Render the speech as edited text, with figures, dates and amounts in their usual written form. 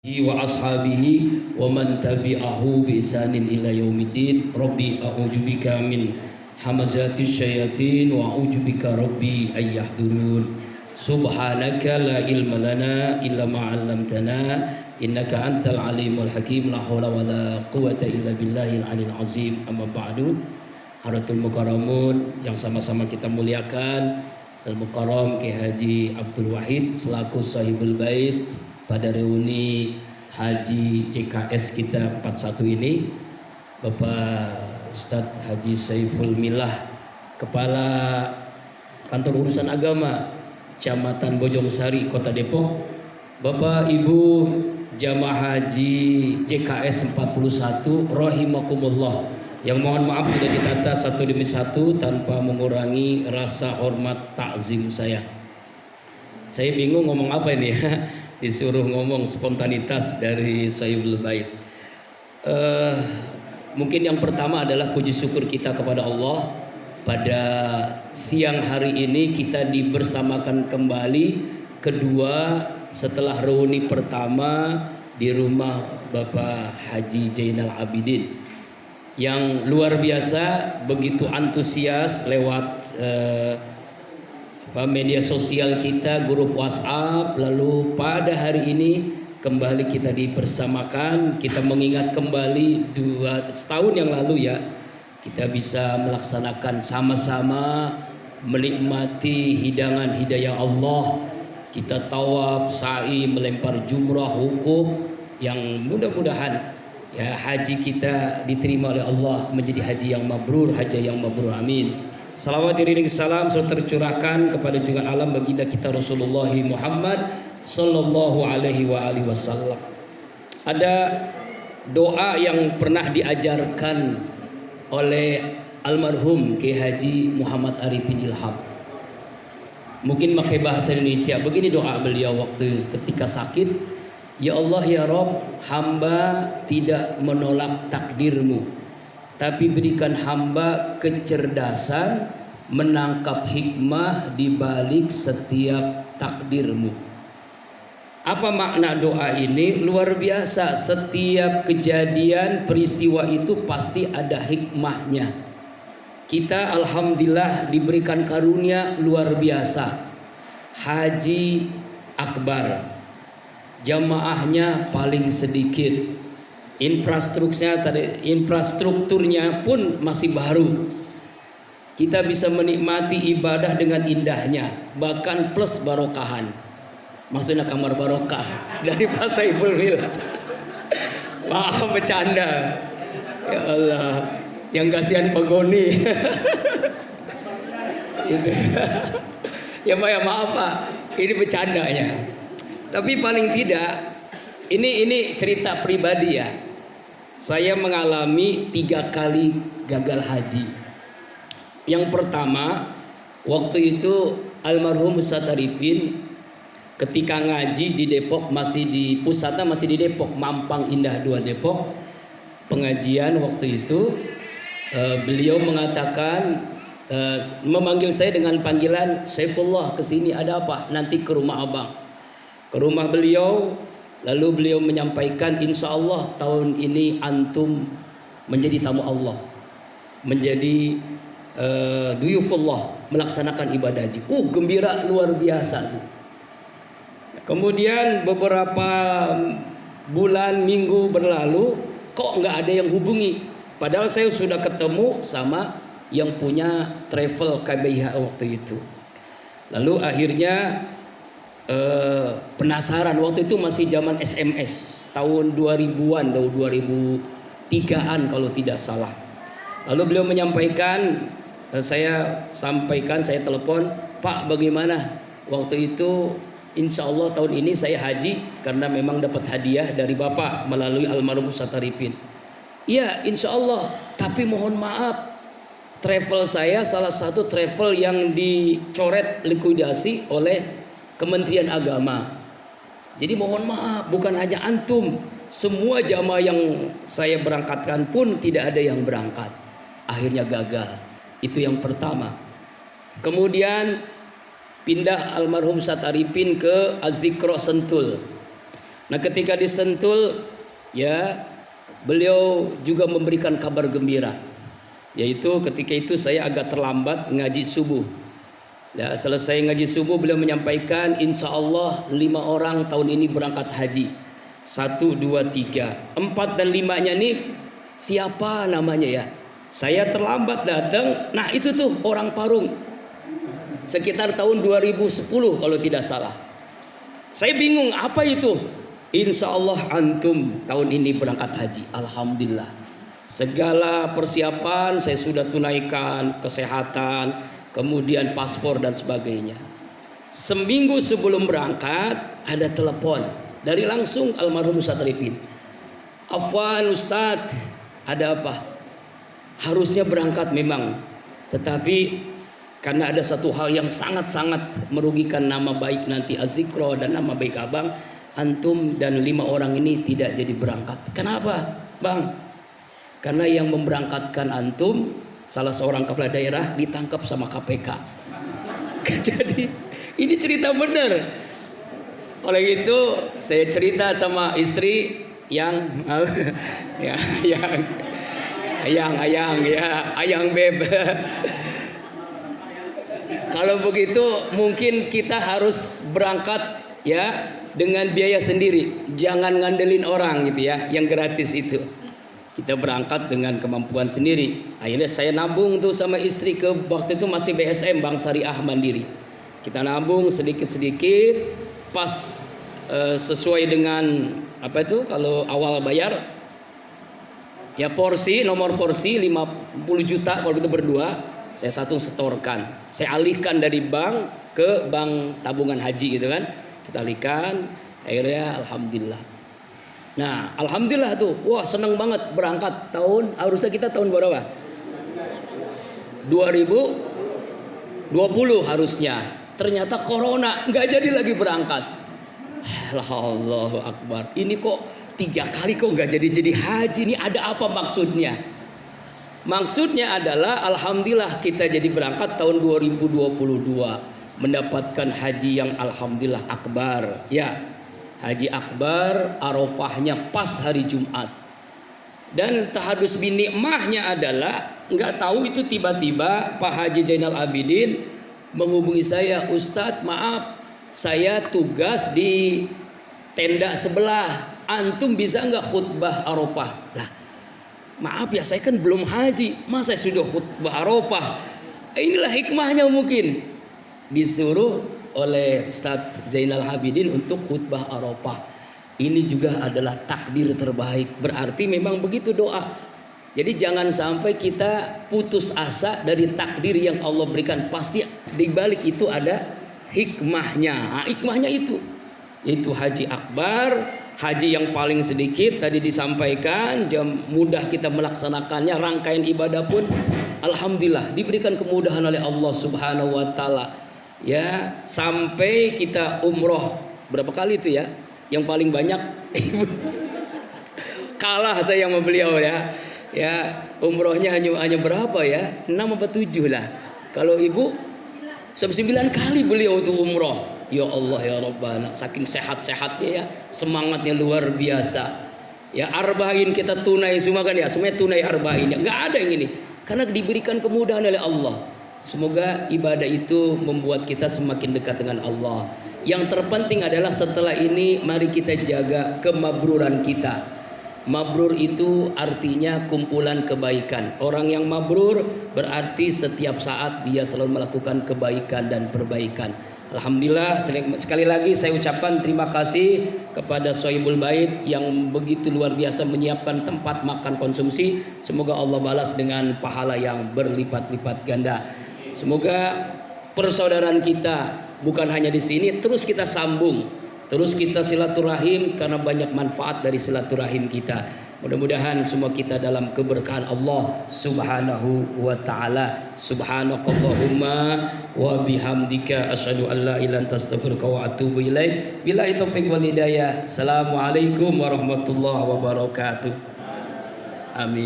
wa ashabihi wa man tabi'ahu bi ihsanin ila yaumiddin. Rabbi a'udzubika min hamazati syayatin wa a'udzubika rabbi ay yahdurun. Subhanaka la ilma lana illa ma 'allamtana innaka antal alimul hakim. La haula wala quwata illa billahil aliyil azim. Amma ba'du. Haratul Mukarramun yang sama-sama kita muliakan, Al-Mukarram Kiai Haji Abdul Wahid selaku sahibul bait pada reuni Haji JKS kita 41 ini, Bapak Ustadz Haji Saiful Milah, Kepala Kantor Urusan Agama Kecamatan Bojongsari Kota Depok, Bapak Ibu Jamaah Haji JKS 41 rahimakumullah, yang mohon maaf sudah ditata satu demi satu tanpa mengurangi rasa hormat takzim saya. Saya bingung ngomong apa ini ya. Disuruh ngomong spontanitas dari Sahibul Bait. Mungkin yang pertama adalah puji syukur kita kepada Allah. Pada siang hari ini kita dibersamakan kembali kedua setelah reuni pertama di rumah Bapak Haji Zainal Abidin, yang luar biasa, begitu antusias lewat media sosial kita, grup WhatsApp. Lalu pada hari ini kembali kita dibersamakan, kita mengingat kembali setahun yang lalu ya, kita bisa melaksanakan sama-sama menikmati hidangan hidayah Allah. Kita tawaf, sa'i, melempar jumrah, wukuf, yang mudah-mudahan ya haji kita diterima oleh Allah menjadi haji yang mabrur, haji yang mabrur, amin. Salawat iring salam serta tercurahkan kepada junjungan alam baginda kita Rasulullah Muhammad sallallahu alaihi wasallam. Ada doa yang pernah diajarkan oleh almarhum Kiai Haji Muhammad Arifin Ilham. Mungkin pakai bahasa Indonesia. Begini doa beliau waktu ketika sakit. Ya Allah ya Rabb, hamba tidak menolak takdirmu, tapi berikan hamba kecerdasan menangkap hikmah di balik setiap takdirmu. Apa makna doa ini? Luar biasa. Setiap kejadian peristiwa itu pasti ada hikmahnya. Kita alhamdulillah diberikan karunia luar biasa. Haji akbar, jamaahnya paling sedikit, infrastrukturnya pun masih baru. Kita bisa menikmati ibadah dengan indahnya, bahkan plus barokahan. Maksudnya kamar barokah dari Pak Saiful Milah. Maaf bercanda. Ya Allah, yang kasihan pegoni. Ya Pak, ya maaf Pak, ini bercandanya. Tapi paling tidak ini cerita pribadi ya. Saya mengalami 3 kali gagal haji. Yang pertama, waktu itu almarhum Ustadz Arifin ketika ngaji di Depok, masih di pusatnya masih di Depok, Mampang Indah 2 Depok. Pengajian waktu itu beliau mengatakan, memanggil saya dengan panggilan Saifullah, kesini ada apa? Nanti ke rumah abang. Ke rumah beliau, lalu beliau menyampaikan, insya Allah tahun ini antum menjadi tamu Allah, menjadi duyufullah, melaksanakan ibadah haji. Gembira luar biasa tuh. Kemudian beberapa bulan, minggu berlalu, kok nggak ada yang hubungi, padahal saya sudah ketemu sama yang punya travel KBIH waktu itu. Lalu akhirnya penasaran, waktu itu masih zaman SMS tahun 2000-an, tahun 2003-an kalau tidak salah. Lalu beliau menyampaikan, saya telepon, Pak bagaimana? Waktu itu insya Allah tahun ini saya haji karena memang dapat hadiah dari Bapak melalui almarhum Ustadz Arifin. Iya insya Allah, tapi mohon maaf, travel saya salah satu travel yang dicoret likuidasi oleh Kementerian Agama. Jadi mohon maaf, bukan hanya antum, semua jamaah yang saya berangkatkan pun tidak ada yang berangkat. Akhirnya gagal. Itu yang pertama. Kemudian pindah almarhum Ustadz Arifin ke Az-Zikro Sentul. Nah, ketika di Sentul, ya, beliau juga memberikan kabar gembira, yaitu ketika itu saya agak terlambat ngaji subuh. Ya, selesai ngaji subuh beliau menyampaikan, insya Allah 5 orang tahun ini berangkat haji. 1, 2, 3, 4 dan 5-nya nih siapa namanya ya? Saya terlambat datang. Nah, itu tuh orang Parung, sekitar tahun 2010 kalau tidak salah. Saya bingung apa itu. Insya Allah antum tahun ini berangkat haji. Alhamdulillah. Segala persiapan saya sudah tunaikan, kesehatan, kemudian paspor dan sebagainya. Seminggu sebelum berangkat ada telepon dari langsung almarhum Ustadz Arifin. Afwan Ustadz, ada apa? Harusnya berangkat memang, tetapi karena ada satu hal yang sangat-sangat merugikan nama baik nanti Azikro dan nama baik abang, antum dan 5 orang ini tidak jadi berangkat. Kenapa bang? Karena yang memberangkatkan antum, salah seorang kepala daerah, ditangkap sama KPK. Jadi ini cerita benar. Oleh itu saya cerita sama istri yang ayang beb. Kalau begitu mungkin kita harus berangkat ya dengan biaya sendiri, jangan ngandelin orang gitu ya, yang gratis itu. Kita berangkat dengan kemampuan sendiri. Akhirnya saya nabung tuh sama istri, ke waktu itu masih BSM, Bank Syariah Mandiri. Kita nabung sedikit-sedikit, pas sesuai dengan apa itu kalau awal bayar ya porsi, nomor porsi 50 juta kalau kita berdua, saya satu setorkan. Saya alihkan dari bank ke bank tabungan haji gitu kan. Kita alihkan, akhirnya alhamdulillah. Nah, alhamdulillah tuh, wah seneng banget berangkat tahun, harusnya kita tahun berapa? 2020 harusnya. Ternyata corona, nggak jadi lagi berangkat. Allahu Akbar. Ini kok 3 kali kok nggak jadi haji, ini ada apa maksudnya? Maksudnya adalah alhamdulillah kita jadi berangkat tahun 2022, mendapatkan haji yang alhamdulillah akbar. Ya, haji akbar, Arafahnya pas hari Jumat. Dan tahadus bin nikmahnya adalah nggak tahu itu tiba-tiba Pak Haji Zainal Abidin menghubungi saya, Ustadz maaf saya tugas di tenda sebelah, antum bisa nggak khutbah Arafah? Lah, maaf ya saya kan belum haji, masa saya sudah khutbah Arafah? Inilah hikmahnya mungkin disuruh oleh Ustadz Zainal Abidin untuk khutbah Arafah. Ini juga adalah takdir terbaik. Berarti memang begitu doa. Jadi jangan sampai kita putus asa dari takdir yang Allah berikan. Pasti di balik itu ada hikmahnya. Nah, hikmahnya itu yaitu haji akbar, haji yang paling sedikit tadi disampaikan, jam mudah kita melaksanakannya, rangkaian ibadah pun alhamdulillah diberikan kemudahan oleh Allah Subhanahu wa taala. Ya, sampai kita umroh berapa kali itu ya? Yang paling banyak kalah saya sama beliau ya. Ya, umrohnya hanya berapa ya? 6 atau 7 lah. Kalau ibu 9 kali beliau itu umroh. Ya Allah ya Rabbana, saking sehat-sehatnya ya, semangatnya luar biasa. Ya, arba'in kita tunai semua kan ya, semuanya tunai arba'in. Enggak ada yang ini. Karena diberikan kemudahan oleh Allah. Semoga ibadah itu membuat kita semakin dekat dengan Allah. Yang terpenting adalah setelah ini mari kita jaga kemabruran kita. Mabrur itu artinya kumpulan kebaikan. Orang yang mabrur berarti setiap saat dia selalu melakukan kebaikan dan perbaikan. Alhamdulillah, sekali lagi saya ucapkan terima kasih kepada Sohibul Bait yang begitu luar biasa menyiapkan tempat makan konsumsi. Semoga Allah balas dengan pahala yang berlipat-lipat ganda. Semoga persaudaraan kita bukan hanya di sini, terus kita sambung, terus kita silaturahim karena banyak manfaat dari silaturahim kita. Mudah-mudahan semua kita dalam keberkahan Allah Subhanahu wa taala. Subhanakallahumma wa bihamdika asyhadu an la ilaha illa anta astaghfiruka wa atubu ilaik. Billahi taufiq wal hidayah. Assalamualaikum warahmatullahi wabarakatuh. Amin.